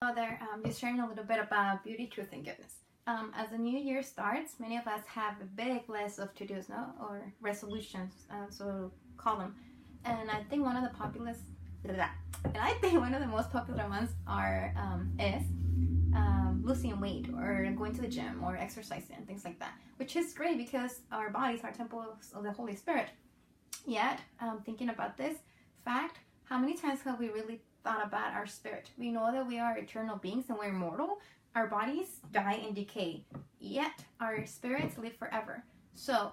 Hello there, just sharing a little bit about beauty, truth, and goodness. As the new year starts, many of us have a big list of to-dos, no, or resolutions, so call them. And I think one of the most popular ones is losing weight or going to the gym or exercising and things like that, which is great because our bodies are temples of the Holy Spirit. Yet, thinking about this fact, how many times have we really thought about our spirit? We know that we are eternal beings and we're mortal. Our bodies die and decay, yet our spirits live forever. So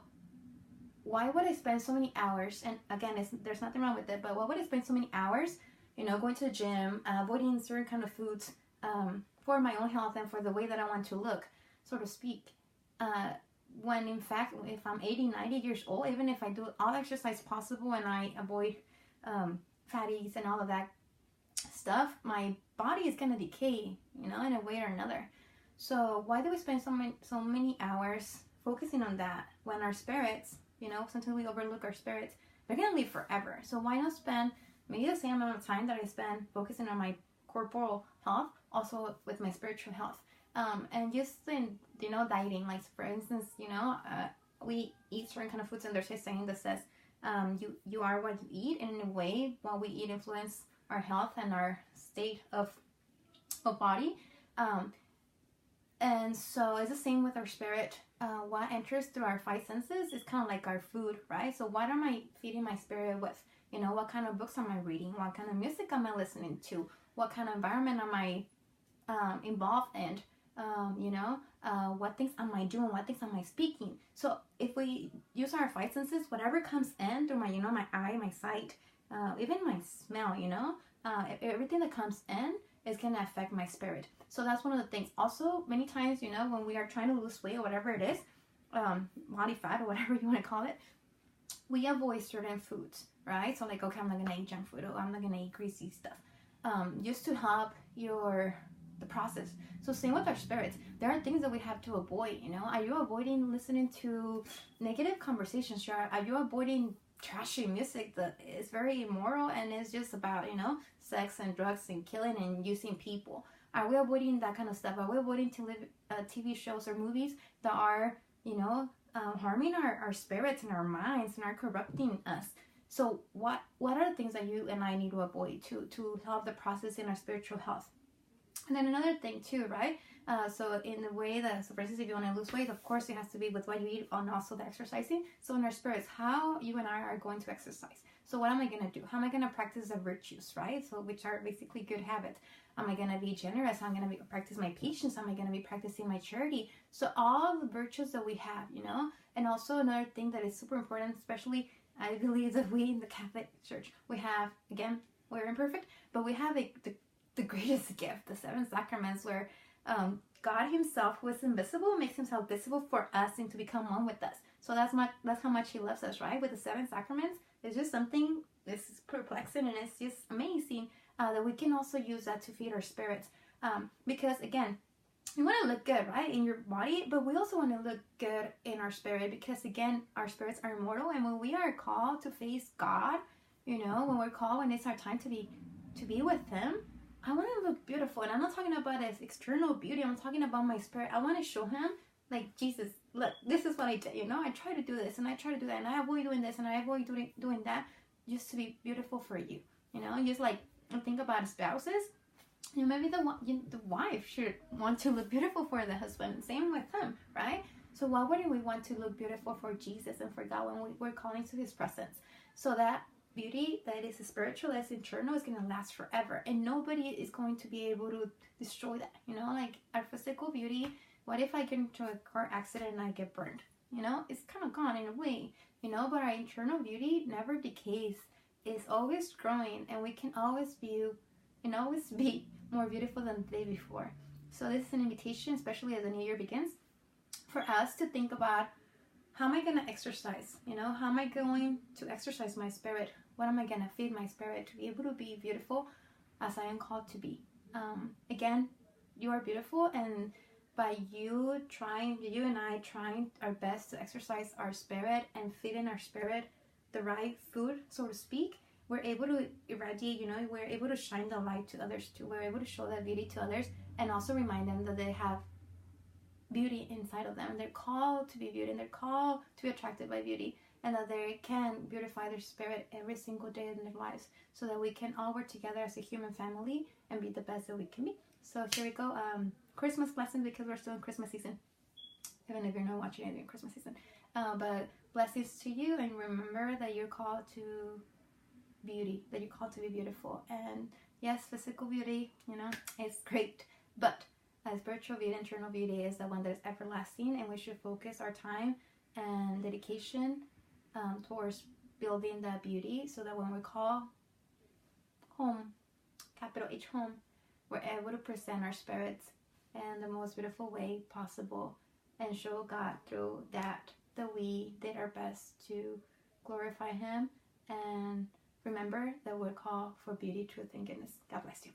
why would I spend so many hours, and again, there's nothing wrong with it, but why would I spend so many hours, going to the gym, avoiding certain kind of foods for my own health and for the way that I want to look, so to speak, when in fact, if I'm 80, 90 years old, even if I do all exercise possible and I avoid fatties and all of that stuff, my body is going to decay, in a way or another. So why do we spend so many hours focusing on that when our spirits, sometimes we overlook our spirits, they're going to live forever. So why not spend maybe the same amount of time that I spend focusing on my corporal health, also with my spiritual health? And just in, dieting, like for instance, we eat certain kind of foods and there's a saying that says, you are what you eat, and in a way, what we eat influence our health and our state of body. And so it's the same with our spirit. What enters through our five senses is kind of like our food, right? So what am I feeding my spirit with? What kind of books am I reading? What kind of music am I listening to? What kind of environment am I involved in? What things am I doing? What things am I speaking? So if we use our five senses, whatever comes in through my, my eye, my sight, even my smell, everything that comes in is going to affect my spirit. So that's one of the things. Also, many times, when we are trying to lose weight or whatever it is, body fat or whatever you want to call it, we avoid certain foods, right? So like, okay, I'm not going to eat junk food, or I'm not going to eat greasy stuff, just to help the process. So same with our spirits. There are things that we have to avoid, Are you avoiding listening to negative conversations? Are you avoiding trashy music that is very immoral and is just about, sex and drugs and killing and using people? Are we avoiding that kind of stuff? Are we avoiding TV shows or movies that are, harming our spirits and our minds and are corrupting us? So what are the things that you and I need to avoid to help the process in our spiritual health? And then another thing too, right? So in the way that, so for instance, if you want to lose weight, of course it has to be with what you eat and also the exercising. So in our spirits, how you and I are going to exercise. So what am I going to do? How am I going to practice the virtues, right? So which are basically good habits. Am I going to be generous? I'm going to practice my patience. Am I going to be practicing my charity? So all the virtues that we have, And also another thing that is super important, especially I believe that we in the Catholic Church, we have, again, we're imperfect, but we have the greatest gift, the seven sacraments, where God himself, who is invisible, makes himself visible for us and to become one with us. So that's how much he loves us, right? With the seven sacraments, it's just something that's perplexing, and it's just amazing that we can also use that to feed our spirits. Because again, we want to look good, right, in your body, but we also want to look good in our spirit, because again, our spirits are immortal, and when we are called to face God, when it's our time to be with him, I want to look beautiful. And I'm not talking about his external beauty. I'm talking about my spirit. I want to show him, like, Jesus, look, this is what I did, I try to do this, and I try to do that, and I avoid doing this, and I avoid doing that, just to be beautiful for you, Just like, think about spouses. Maybe the wife should want to look beautiful for the husband. Same with him, right? So why wouldn't we want to look beautiful for Jesus and for God when we're calling to his presence? So that beauty that is spiritual, that's internal, is going to last forever, and nobody is going to be able to destroy that. Like our physical beauty, what if I get into a car accident and I get burned? It's kind of gone in a way, but our internal beauty never decays. It's always growing, and we can always be more beautiful than the day before. So this is an invitation, especially as the new year begins, for us to think about, how am I going to exercise? How am I going to exercise my spirit? What am I going to feed my spirit to be able to be beautiful as I am called to be? Again, you are beautiful, and by you and I trying our best to exercise our spirit and feed in our spirit the right food, so to speak, we're able to irradiate, you know, we're able to shine the light to others too. We're able to show that beauty to others and also remind them that they have beauty inside of them. And they're called to be beauty, and they're called to be attracted by beauty, and that they can beautify their spirit every single day in their lives, so that we can all work together as a human family and be the best that we can be. So here we go. Christmas blessings, because we're still in Christmas season, even if you're not watching it in Christmas season. But blessings to you, and remember that you're called to beauty, that you're called to be beautiful. And yes, physical beauty, you know, is great, but spiritual beauty, internal beauty is the one that is everlasting, and we should focus our time and dedication towards building that beauty, so that when we call home, capital H home, we're able to present our spirits in the most beautiful way possible and show God through that we did our best to glorify Him, and remember that we're called for beauty, truth, and goodness. God bless you.